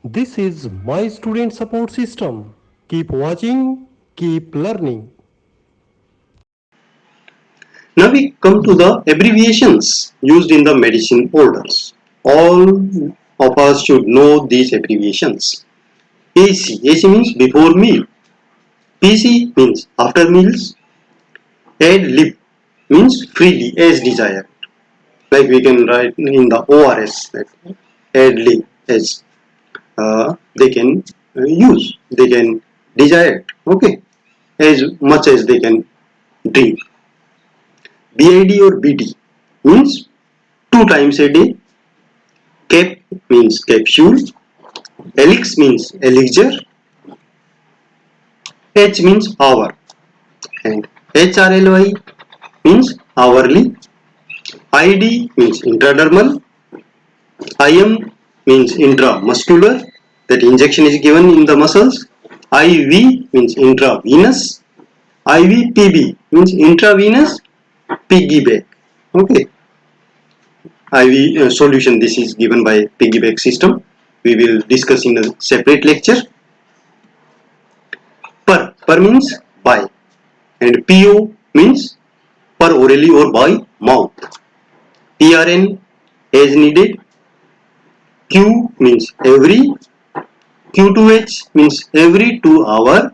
This is my student support system. Keep watching, keep learning. Now we come to the abbreviations used in the medicine orders. All of us should know these abbreviations. AC means before meal. PC means after meals. Ad lib means freely as desired. Like we can write in the ORS that ad lib as they can use, they can desire, okay, as much as they can drink. BID or BD means 2 times a day. Cap means capsule. Elix means elixir. H means hour. And HRLY means hourly. ID means intradermal. IM means intramuscular. That injection is given in the muscles. IV means intravenous. IVPB means intravenous piggyback. Okay. IV solution, this is given by piggyback system. We will discuss in a separate lecture. Per means by, and PO means per orally or by mouth. PRN as needed. Q means every. Q2H means every 2 hours,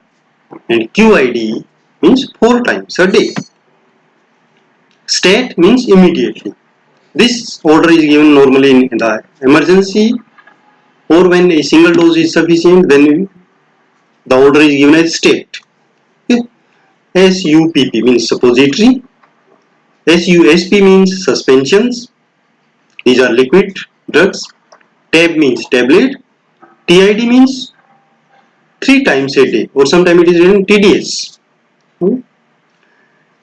and QID means 4 times a day. Stat means immediately. This order is given normally in the emergency, or when a single dose is sufficient, then the order is given as state. Okay. SUPP means suppository. SUSP means suspensions. These are liquid drugs. TAB means tablet. TID means 3 times a day, or sometimes it is written TDS.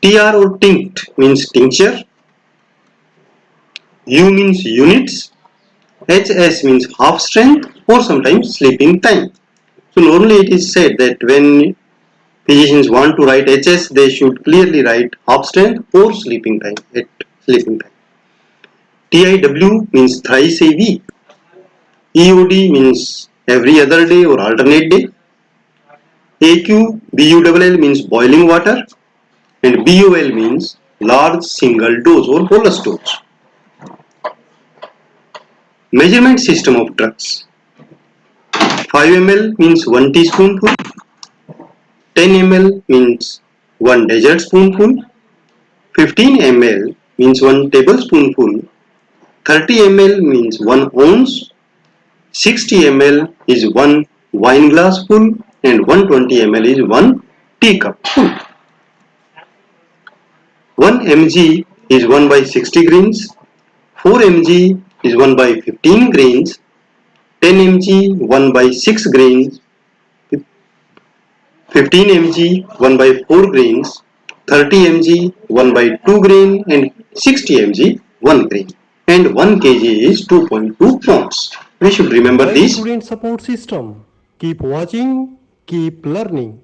TR or tinct means tincture. U means units. HS means half strength, or sometimes sleeping time. So normally it is said that when physicians want to write HS, they should clearly write half strength or sleeping time at sleeping time. TIW means thrice a week. EOD means every other day or alternate day. AQBULL means boiling water, and BOL means large single dose or bolus dose. Measurement system of drugs. 5 ml means 1 teaspoonful. 10 ml means 1 dessert spoonful. 15 ml means 1 tablespoonful. 30 ml means 1 ounce. 60 ml is 1 wine glass full, and 120 ml is 1 teacup full. 1 mg is 1 by 60 grains. 4 mg is 1 by 15 grains. 10 mg 1 by 6 grains. 15 mg 1 by 4 grains. 30 mg 1 by 2 grain, and 60 mg 1 grain. And 1 kg is 2.2 pounds. We should remember My this. student support system. Keep watching, keep learning.